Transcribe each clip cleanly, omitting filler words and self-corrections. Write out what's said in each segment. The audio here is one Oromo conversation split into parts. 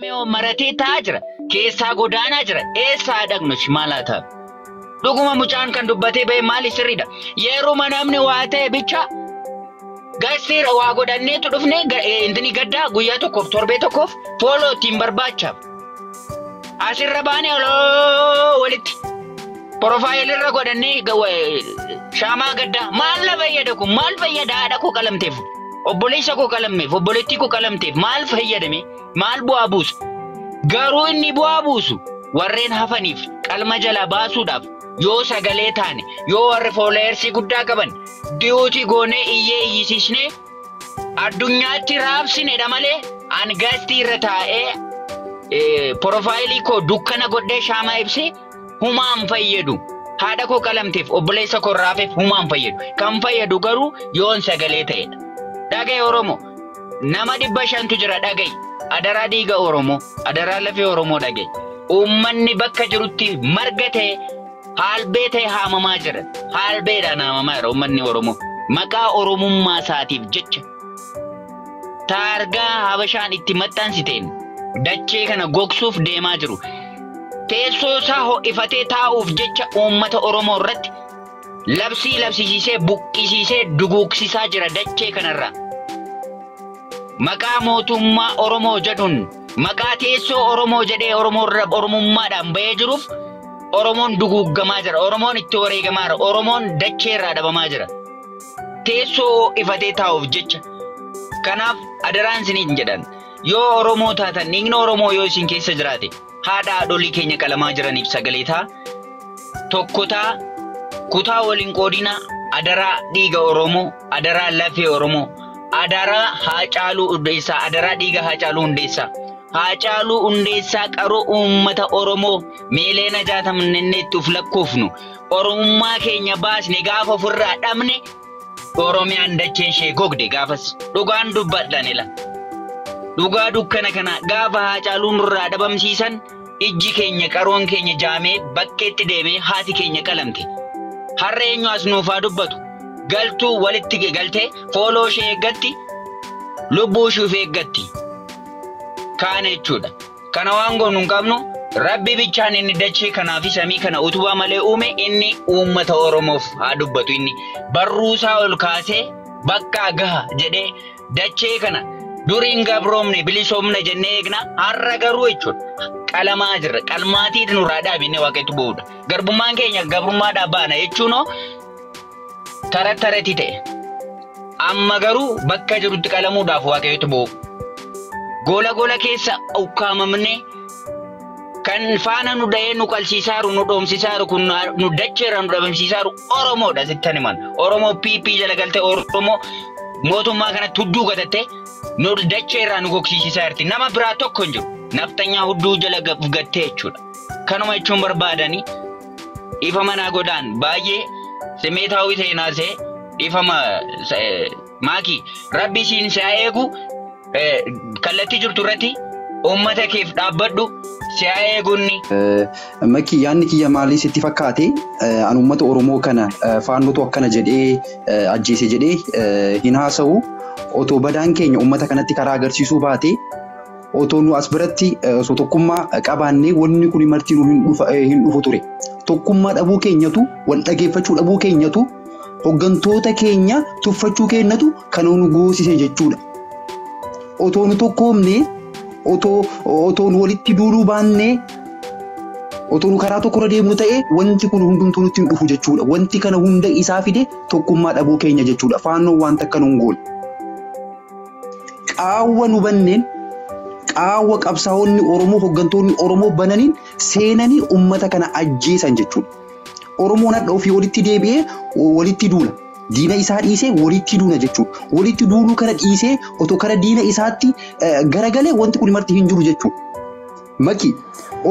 Neo marati tajra, kesa godana jra, esa dagnush malata. Duguma mucaan kan dubbate bay mali sirida. Yeroo manamni waate bicha. Gasir waa godhanne tu dhufne intini gadda guyyaa tokkoof torbee tokkoof follow team barbaacha. Asirra baane walitti. Profile irra godhanne shama gadda maal la fayyada kun maal fayyada haadha koo qalamteef. Obboleessa koo qalammeef obboleettii koo qalamteef maal fayyadame maal bu'aa buusu. Garuu inni bu'aa buusu warreen hafaniif qalma jala baasuudhaaf yoo sagalee taane yoo warri followers guddaa qaban diuti goonee iyyee iyyisisne addunyaatti raabsinedha malee an gastii irra taa'ee profile koo dukkana godhee shaamaa ibsee humaan fayyadu. Haadha koo qalamteef obboleessa koo raafeef humaan fayyadu. Kan fayyadu garuu yoon sagalee ta'edha. Dhagaye Oromoo nama 500tu jira dhagaye. Adara dhiiga Oromoo, adara lafee Oromoo dhagaye. Uummanni bakka jirutti marga ta'e halbee ta'e haamamaa jira. Halbeedhaan haamamaa jira uummanni Oromoo. Maqaa Oromummaa isaatiif jecha. Taargaa Habashaan itti maxxansiteen dachee kana gogsuuf deemaa jiru. Teessoo isaa ho'ifatee taa'uuf jecha uummata Oromoo irratti labsiisee buqqisiisee duguugsisaa jira dachee kanarraa. Maqaa mootummaa Oromoo jedhuun maqaa teessoo Oromoo jedhee Oromummaadhaan bahee jiruuf Oromoon duguuggamaa jira. Oromoon itti wareegamaa jira. Oromoon dacheerraa dhabamaa jira. Teessoo ifatee taa'uuf jecha. Kanaaf adaraan isiniin jedhan yoo Oromoo taatan dhiigni Oromoo yoo isin keessa jiraate haadha haadholii keenya qalamaa jiraniif sagalee ta'a. Tokko ta'a kutaa waliin qoodina adaraa dhiiga Oromoo, adaraa lafee Oromoo, adaraa Haacaaluu Hundeessaa, adaraa dhiiga Haacaaluu Hundeessaa. Haacaaluu Hundeessaa qaroo uummata Oromoo meeleena 60 itti uf lakkoofnu Oromummaa keenya baasne gaafa ofirraa dhabne Oromiyaan dacheen ishee gogde gaafas dhugaan dubbadhanila. Dhugaa dukkana kana gaafa Haacaaluu nurraa dhabamsiisan ijji keenya qaroon keenya jaamee bakkeetti deemee haati keenya qalamte. Har'a eenyu as nuufaa dubbatu galtuu walitti galtee fooloo ishee eeggatti lubbuu ishee eeggatti. Kaane jechuudha. Kana waan goonu hin qabnu Rabbi bichaan inni dachee kanaa fi samii kana utubaa malee uume inni uummata Oromoof haa dubbatu inni barruusaa ol kaasee bakka gaha jedhee dachee kana duriin gabroomne bilisoomne jennee eegna har'a garuu jechuudha. Qalamaa jirra. Qalmaatii nurraa dhaabinne waaqetu bu'uudha. Garbummaan keenya gabrummaadhaa baana jechuunoo taratti ta'e. Amma garuu bakka jirutti qalamuudhaaf waaqetu bu'u. Gola keessa ukkaamamne kan faana nu da'ee nu qalsiisaaru nu dhoomsisaaru kun nu dacheerra nu dhabamsiisaaru Oromoodha sittani man. Oromoo PP jala galtee Oromoo mootummaa kanatti hudduu gatattee nu dacheerra nu gogsiisisaa jirti. Nama biraa tokko hin jiru. Naftanyaa hudduu jala gattee jechuudha. Kanuma jechuun barbaadanii ifa manaa godaan baay'ee simeetaawwi ta'e naasee ifama maakii Rabbi siin si'a eegu kallattii jirtu irratti uummata keef dhaabbadhu si'a eegunni. Makii yaanni kiyya maalii sitti fakkaate an uummata Oromoo kana faannootu akkana jedhee ajjeese jedhee hin haasa'u otoo badaan keenya uummata kanatti karaa agarsiisuu baate otoo nu as biratti osoo tokkummaa qabaannee wanni kun marti nu hin dhufu ture. Tokkummaa dhabuu keenyatu wal dhageeffachuu dhabuu keenyatu hoggantoota keenya tuffachuu keenyatu kan nu goosise jechuudha. Otoo nu tokkoomne otoo nu walitti duuluu baannee otoo nu karaa tokko irra deemnu ta'e wanti kun hundumtuu nutti hin dhufu jechuudha. Wanti kana hunda isaa fide tokkummaa dhabuu keenya jechuudha. Faannoon waan takka nuun goole. Qaawwa nu banneen qaawwa qabsaa'onni Oromoo hoggantoonni Oromoo bananiin seenanii uummata kana ajjeesan jechuudha. Oromoon hadha ofii walitti deebi'ee walitti duula. Diina isaa dhiisee walitti duula jechuudha. Walitti duuluu kana dhiisee otoo kara diina isaatti garagalee wanti kun marti hin jiru jechuudha. Maki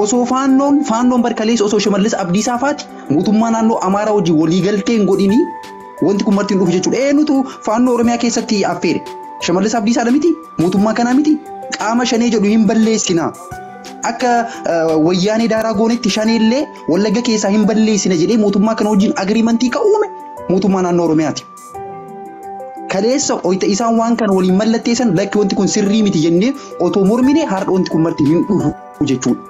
osoo faannoon barkalees osoo Shimallis Abdiisaa faati mootummaa naannoo Amaaraa wajjin walii galtee hin godhinii wanti kun marti hin dhufu jechuudha. Eenyutu faannoo Oromiyaa keessatti affeere? Shimallis Abdiisaadha miti? Mootummaa kanaa miti? Qaama shanee jedhu hin balleessina. Akka wayyaanee daaraa goonetti shaneellee Wallagga keessaa hin balleessina jedhee mootummaa kana wajjin agriimentii ka uume mootummaa naannoo Oromiyaati. kaleessa oyta isaan waan kana waliin mallatteessan lakki wanti kun sirrii miti jennee otoo mormine har'a wanti kun marti hin dhufu jechuudha.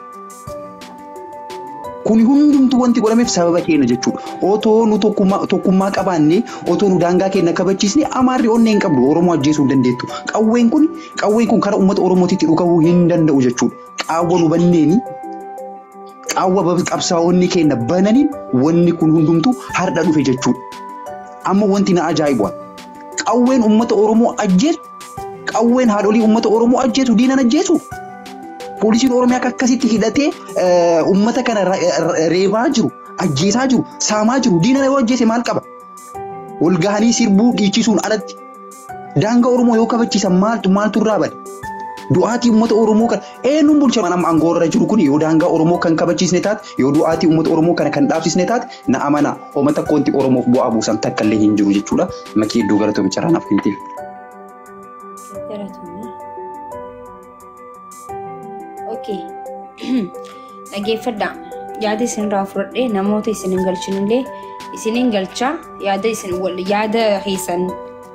Kun hundumtuu wanti godhameef sababa keenya jechuudha. Otoo nu tokkummaa qabaanne otoo nu daangaa keenya kabachiisne amaarri onnee hin qabdu Oromoo ajjeesuu hin dandeettu. Qawween kun karaa uummata Oromootitti dhugahuu hin danda'u jechuudha. Qaawwa nu banneeni qaawwa qabsaa'onni keenya bananiin wanni kun hundumtuu har'a dhufe jechuudha. Amma wanti na ajaa'ibu qawween uummata Oromoo ajjeesu qawween haadholii uummata Oromoo ajjeesu diinan ajjeesu. Poolisiin Oromiyaa akkasitti hidhatee uummata kana reebaa jiru, ajjeesaa jiru, saamaa jiru, diina yoo ajjeese maal qaba? Wal gahanii sirbuu dhiichisuun alatti daangaa Oromoo yoo kabachiisan maaltu irraa bade? Du'aatii uummata Oromoo kan eenyuun bulchaa amma aangoorra jiru kun yoo daangaa Oromoo kan kabachiisne taate, yoo du'aatii uummata Oromoo kana kan dhaabsisne taate na amana uummata koonti Oromoof bu'aa buusan takka illee hin jiru jechuudha. Makii iddoo galatoomi carraan afiniitiif. Dhaggeeffadhaa yaada isin irraa fudhadhee namoota isin hin galchinillee isin hin galchaa yaada keessan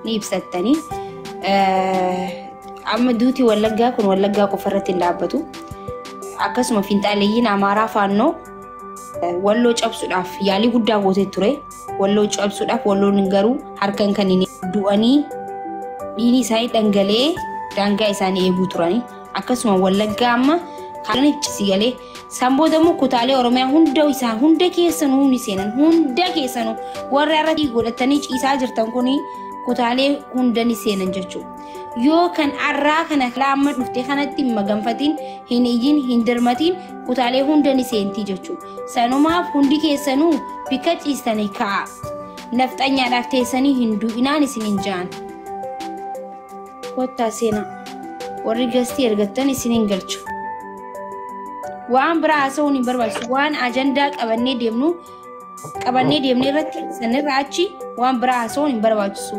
ni ibsattanii amma duutii Wallaggaa kun Wallaggaa qofa irratti hin dhaabbatu akkasuma finxaaleeyyiin Amaaraa faannoo Walloo cabsuudhaaf yaalii guddaa gootee ture Walloo cabsuudhaaf Walloon garuu harkan kan hin du'anii dhiigni isaanii dhangala'ee daangaa isaanii eeguu turanii akkasuma Wallaggaa amma kan ibsi galee Samboodamu kutaalee Oromiyaa hunda keessanuu ni seenan hunda keessanuu warra irratti godhatanii ciisaa jirtan kuni kutaalee hunda ni seenan jechuudha. Yoo kan arraa kana laamma dhuftee kanatti maganfatiin hin ijin hin dirmatiin kutaalee hunda ni seentii jechuudha. Sanumaaf hundi keessanuu bika ciistanii ka'a. Nafxanyaadhaaf teessanii hin du'inaan isin hin jaan. Kottaa seenaa warri gastii ergattan isin hin galchu. Waan biraa haasa'uun hin barbaachisu waan ajandaa qabannee deemnee irratti sanirraa achi waan biraa haasa'uun hin barbaachisu.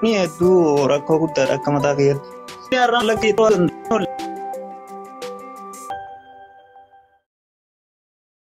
Ni hedduu rakkoo guddaadha akka mataa keeyyatti.